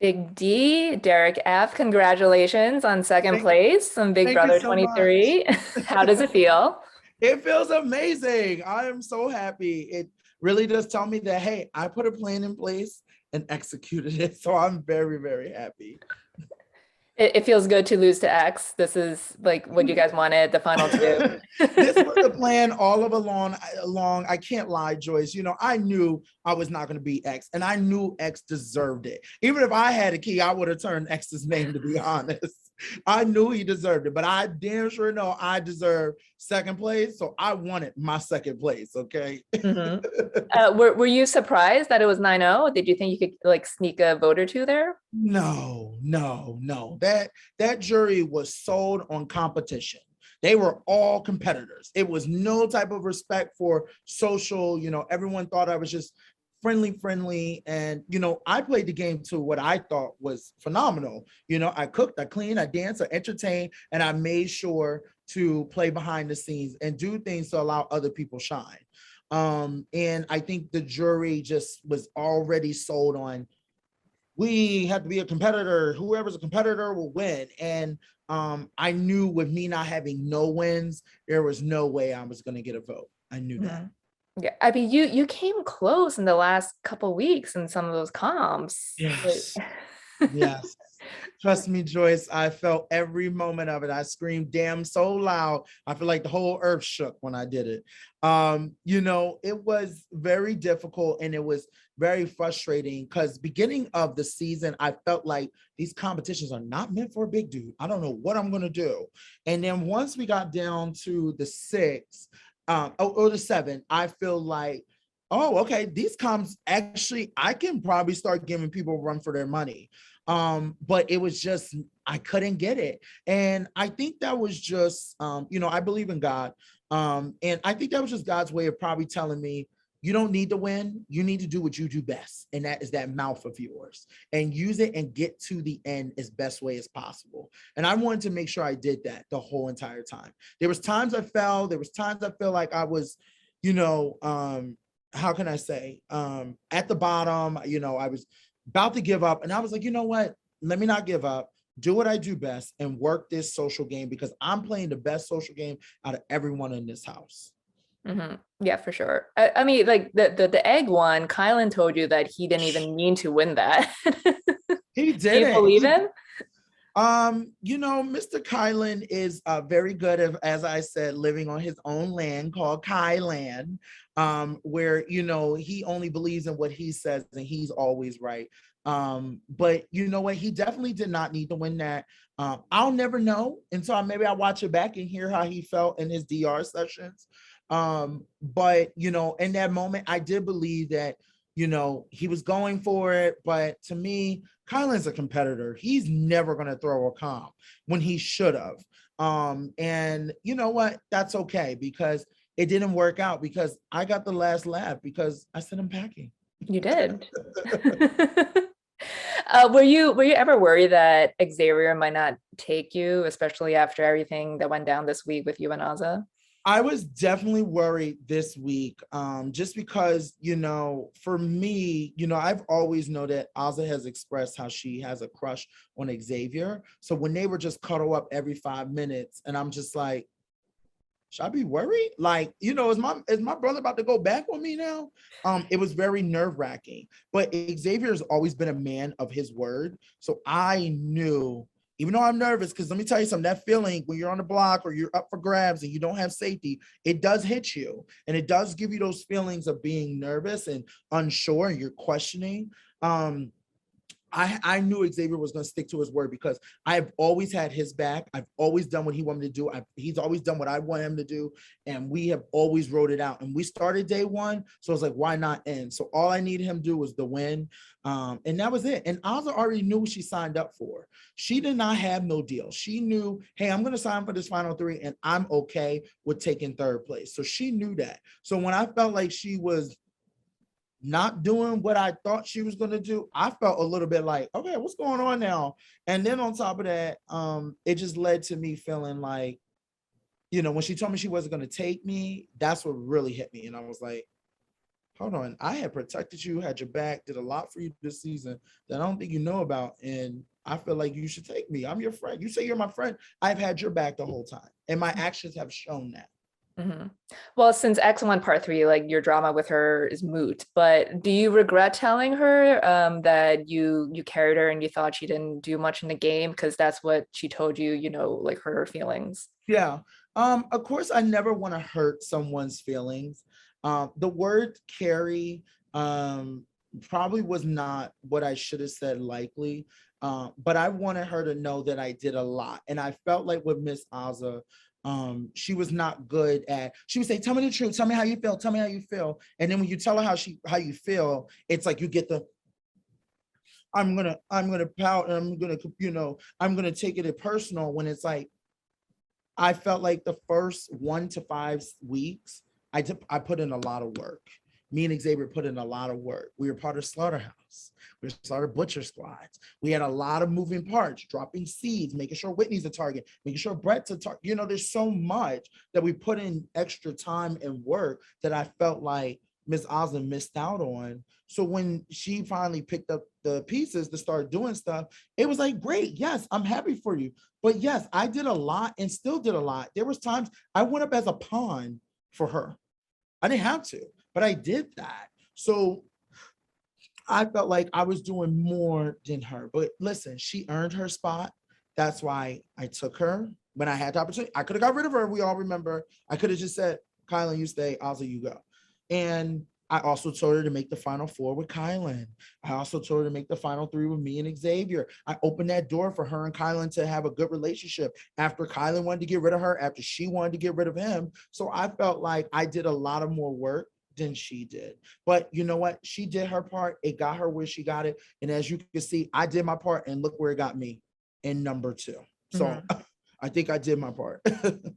Big D, Derek F. Congratulations on second Thank, place on Big thank you Brother so much. 23. How does it feel? It feels amazing. I am so happy. It really does tell me that, hey, I put a plan in place and executed it. So I'm very, very happy. It feels good to lose to X. This is like what you guys wanted, the final two. This was the plan all of along. I can't lie, Joyce. I knew I was not going to be X, and I knew X deserved it. Even if I had a key, I would have turned X's name, to be honest. I knew he deserved it, but I damn sure know I deserve second place. So I wanted my second place. Okay. Mhm. Were you surprised that it was 9-0? Did you think you could like sneak a vote or two there? No, no, no. That jury was sold on competition. They were all competitors. It was no type of respect for social. Everyone thought I was just friendly. And, I played the game to what I thought was phenomenal. I cooked, I cleaned, I danced, I entertained, and I made sure to play behind the scenes and do things to allow other people shine. And I think the jury just was already sold on we have to be a competitor. Whoever's a competitor will win. And I knew with me not having no wins, there was no way I was going to get a vote. I knew that. Mhm. Yeah, I mean, you came close in the last couple weeks in some of those comps. Like, Yes. Yes. Trust me, Joyce, I felt every moment of it. I screamed damn so loud. I feel like the whole earth shook when I did it. It was very difficult and it was very frustrating because beginning of the season, I felt like these competitions are not meant for a big dude. I don't know what I'm going to do. And then once we got down to the six, or the seven, I feel like, oh, okay, these comps actually, I can probably start giving people a run for their money. But it was just, I couldn't get it. And I think that was just, I believe in God. And I think that was just God's way of probably telling me, you don't need to win. You need to do what you do best. And that is that mouth of yours and use it and get to the end as best way as possible. And I wanted to make sure I did that the whole entire time. There was times I fell. There was times I felt like I was, how can I say, at the bottom, I was about to give up. And I was like, you know what? Let me not give up. Do what I do best and work this social game because I'm playing the best social game out of everyone in this house. mhm. Yeah, for sure. I mean, like the egg one, Kylan told you that he didn't even mean to win that. He Do you didn't. believe him? Mr. Kylan is very good at, as I said, living on his own land called Kylan, where he only believes in what he says and he's always right. But you know what? He definitely did not need to win that. I'll never know until maybe I watch it back and hear how he felt in his DR sessions. But in that moment, I did believe that he was going for it. But to me, Kylan's a competitor. He's never going to throw a comp when he should have. And you know what? That's okay because it didn't work out because I got the last laugh because I said I'm packing. You did. Were you ever worried that Xavier might not take you, especially after everything that went down this week with you and Azah? I was definitely worried this week, just because, for me, I've always known that Azah has expressed how she has a crush on Xavier. So when they were just cuddle up every 5 minutes, and I'm just like, should I be worried? Like, is my brother about to go back on me now? It was very nerve-wracking. But Xavier has always been a man of his word. So I knew, even though I'm nervous, because let me tell you something, that feeling when you're on the block or you're up for grabs and you don't have safety, it does hit you. And it does give you those feelings of being nervous and unsure and you're questioning. I knew Xavier was going to stick to his word because I've always had his back. I've always done what he wanted to do. He's always done what I want him to do. And we have always wrote it out. And we started day one. So I was like, why not end? So all I needed him to do was the win. And that was it. And Azah already knew what she signed up for. She did not have no deal. She knew, hey, I'm going to sign for this final three and I'm okay with taking third place. So she knew that. So when I felt like she was not doing what I thought she was going to do, I felt a little bit like, okay, what's going on now? And then on top of that, it just led to me feeling like, when she told me she wasn't going to take me, that's what really hit me. And I was like, hold on, I had protected you, had your back, did a lot for you this season that I don't think you know about. And I feel like you should take me. I'm your friend. You say you're my friend. I've had your back the whole time. And my actions have shown that. Mhm. Well, since X1 Part 3, like your drama with her is moot, but do you regret telling her that you carried her and you thought she didn't do much in the game? Because that's what she told you, like her feelings. Yeah. Of course, I never want to hurt someone's feelings. The word carry probably was not what I should have said likely. But I wanted her to know that I did a lot. And I felt like with Miss Azah, she was not good at, she would say, tell me the truth, tell me how you feel, tell me how you feel. And then when you tell her how you feel, it's like you get the I'm gonna pout and I'm gonna take it personal when it's like I felt like the first 1 to 5 weeks, I put in a lot of work. Me and Xavier put in a lot of work. We were part of Slaughterhouse. We started Butcher Squads. We had a lot of moving parts, dropping seeds, making sure Whitney's a target, making sure Brett's a target. There's so much that we put in extra time and work that I felt like Miss Osmond missed out on. So when she finally picked up the pieces to start doing stuff, it was like, great, yes, I'm happy for you. But yes, I did a lot and still did a lot. There was times I went up as a pawn for her. I didn't have to, but I did that. So I felt like I was doing more than her. But listen, she earned her spot. That's why I took her when I had the opportunity. I could have got rid of her. We all remember. I could have just said, Kylan, you stay, Azah, you go. And I also told her to make the final 4 with Kylan. I also told her to make the final 3 with me and Xavier. I opened that door for her and Kylan to have a good relationship after Kylan wanted to get rid of her, after she wanted to get rid of him. So I felt like I did a lot of more work than she did. But you know what? She did her part. It got her where she got it. And as you can see, I did my part and look where it got me in number 2. So I think I did my part.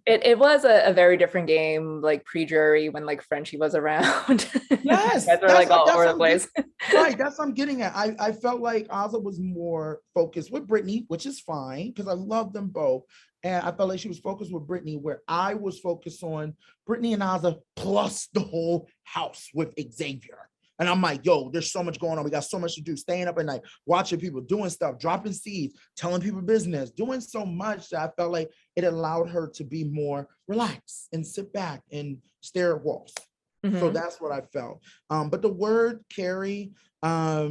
It was a very different game, like pre-jury when like Frenchie was around. Yes, Guys were like all over the place. right. That's what I'm getting at. I felt like Azah was more focused with Brittany, which is fine because I love them both. And I felt like she was focused with Brittany, where I was focused on Brittany and Azah plus the whole house with Xavier. And I'm like, yo, there's so much going on. We got so much to do. Staying up at night, watching people, doing stuff, dropping seeds, telling people business, doing so much that I felt like it allowed her to be more relaxed and sit back and stare at walls. So that's what I felt. But the word carry, I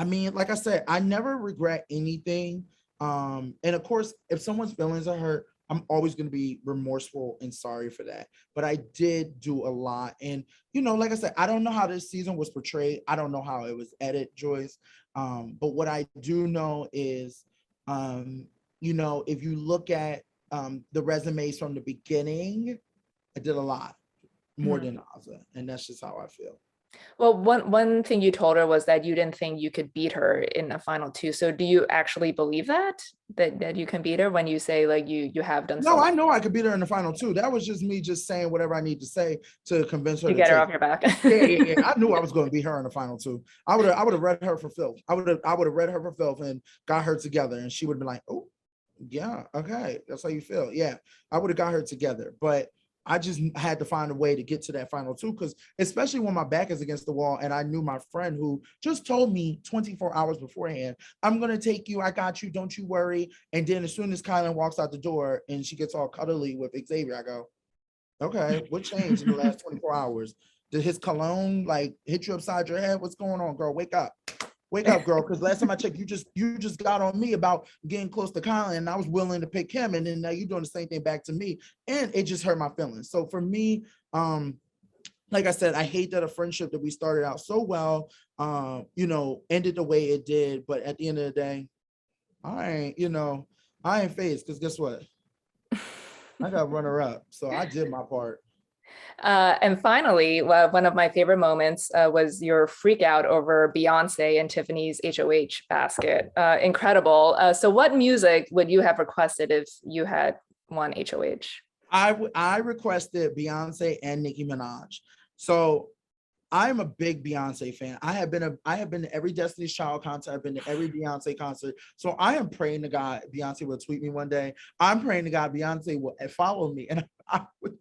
mean, like I said, I never regret anything. And of course, if someone's feelings are hurt, I'm always going to be remorseful and sorry for that. But I did do a lot. And, like I said, I don't know how this season was portrayed. I don't know how it was edited, Joyce. But what I do know is, if you look at the resumes from the beginning, I did a lot more than Azah. And that's just how I feel. Well, one thing you told her was that you didn't think you could beat her in the final 2. So do you actually believe that you can beat her when you say like you have done No, so? I know I could beat her in the final 2. That was just me just saying whatever I need to say to convince her You to get her take off your back. yeah. I knew I was going to beat her in the final 2. I would have read her for filth. I would have read her for filth and got her together, and she would have been like, oh, yeah, okay, that's how you feel. Yeah, I would have got her together, but I just had to find a way to get to that final 2, because especially when my back is against the wall and I knew my friend who just told me 24 hours beforehand, I'm going to take you, I got you, don't you worry. And then as soon as Kylan walks out the door and she gets all cuddly with Xavier, I go, okay, what changed in the last 24 hours? Did his cologne like hit you upside your head? What's going on, girl? Wake up. Wake up, girl, because last time I checked, you just got on me about getting close to Colin, and I was willing to pick him, and then now you're doing the same thing back to me, and it just hurt my feelings. So for me, like I said, I hate that a friendship that we started out so well, ended the way it did. But at the end of the day, I ain't phased, because guess what? I got runner up, so I did my part. And finally, one of my favorite moments was your freak out over Beyonce and Tiffany's HOH basket. Incredible. So what music would you have requested if you had won HOH? I requested Beyonce and Nicki Minaj. So I'm a big Beyonce fan. I have been to every Destiny's Child concert. I've been to every Beyonce concert. So I am praying to God Beyonce will tweet me one day. I'm praying to God Beyonce will follow me, and I would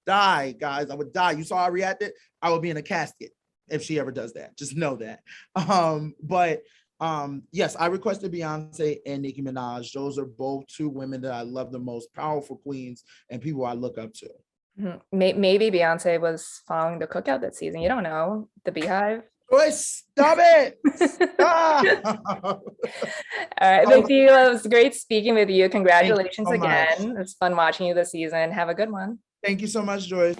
die, guys. I would die. You saw how I reacted? I would be in a casket. if she ever does that. Just know that. But yes, I requested Beyonce and Nicki Minaj. Those are both two women that I love the most, powerful queens and people I look up to. Maybe Beyonce was following the cookout that season. You don't know. The Beehive. Joyce, stop it. Stop. All right, Vicky, it was great speaking with you. Congratulations so much. again. It's fun watching you this season. Have a good one. Thank you so much, Joyce.